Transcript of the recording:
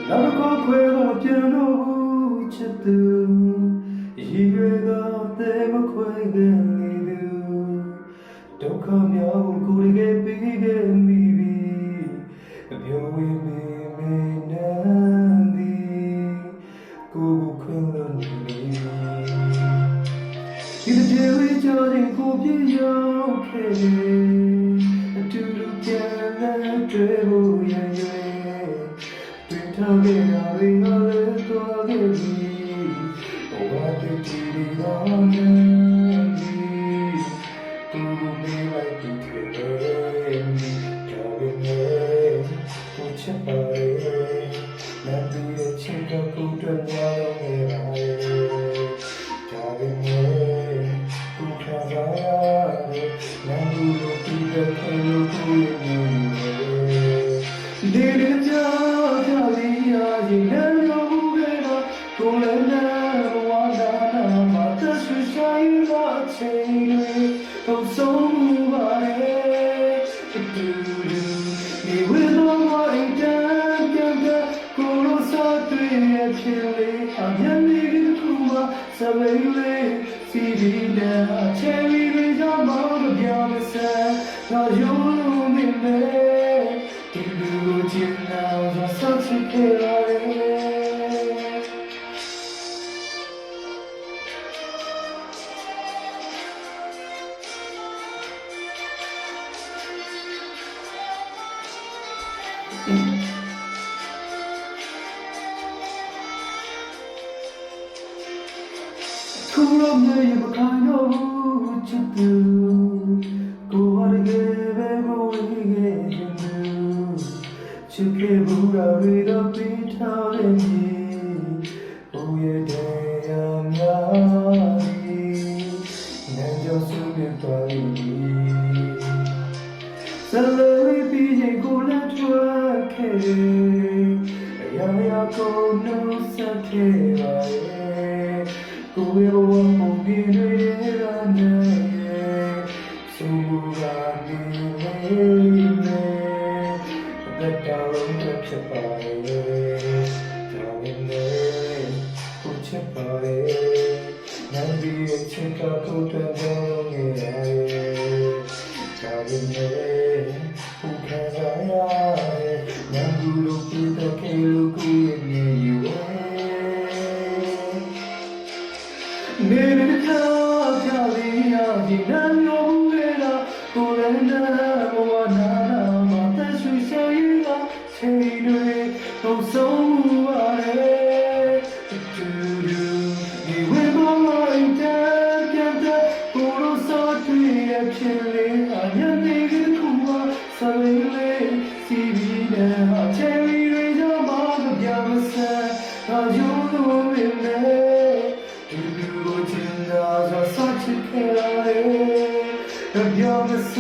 နောက်တစ်ခေါက်ခွဲတော့ပြန်တော့ဘူးချစ်သူရေရွယ်တော့တဲမခွဲခဲ့နေသူဒုက္ခများကိုကိုယ်တကယ်ပြီးခဲ့မိပြီအပြောဝေးမိမေနန်းသည်ကိုယ်ခွင့်လို့နေဒီတည်းဝေးကြတဲ့ကိုပြည့်ရောက်ခဲ့အတူတူပြန်လာတွေ့ဖို့ရန်ရွယ်တွေ့ထားခဲ့ရရင်လည်းတော့ခဲ့ပြီဘဝတည်တည်တော့နေပြီကိုယ်မေးလိုက်ပြီးခဲ့တယ်ကြောက်နေကိုချစ်ပါရဲ့လက်ပြီးတဲ့ချစ်ကကိုယ်တွေ့ရတော့နေပါရဲ့ကြောက်နေကိုခါရရဲ့လမ်းလို့ပြီးတဲ့ခင်လို့ကိုယ်နေဒီလိုကြောက်ကြလေးရရင်လည်းလို့ပဲတော့ကိုယ်လည်းနာဘဝနာမှာတဆွေဆိုင်လာချိန်တွေတော့ဆုံးပါလေတူတူဒီဝေသောဝိတန်ပြန်တဲ့ကိုလိုစားတွေ့ရဖြစ်လေအမြဲတမ်းခုမှစပိန်လေးစီဒီတဲ့ချယ်ရီတွေကြောင့်မပြောမစဲတော့ယုံလို့နေလေဒီလိုချင်တော့ဆက်ချစ်ခဲ့ရတယ်ခုတော့မြေမခိုင်တော့ဘူးချစ်သူကိုယ်ရခဲ့ပဲမဝေးခဲ့ခြင်းချစ်ခဲ့ဘူးရာတွေတော့ပြီးထားတယ်ဘုရဲ့တရားများနေကြောက်စုပြသွားပြီစလေးပြီးရင်ကိုလည်းထွက်ခဲ့အရာရာကိုနှုတ်ဆက်ခဲ့ပါရဲ့ကိုယ်ရဲ့ဘဝပုံပြင်တွေရနေစူကနေနေအသက်တော်ဖြစ်ပါရဲ့ကြောင်းနေကိုချစ်ပါရဲ့နာပြီးချစ်ကကိုတည်းကြောင်းနေရဲ့ကြောင်းနေကိုခါရရဲ့နာဘူးလို့ပြတဲ့ကေလို့ကိုရဲ့နေယူနေနေကြောက်ကြလေးရဒီနန်းလုံးလေးလာကိုယ်လည်းနာဘဝနာမှာတဆွေဆိုင်လာချိန်တွေတော့ဆုံးပါလေတူတူဒီဝေဘောလိုက်တဲ့ပြန်တဲ့ကိုလိုစားတွေ့ရဖြစ်လေအမြဲတမ်းခုမှစပိန်လေးစီပြီးတဲ့ချယ်ရီတွေကြောင့်မပြောမစဲတော့ယုံလို့နေလေSuch a care, the youngest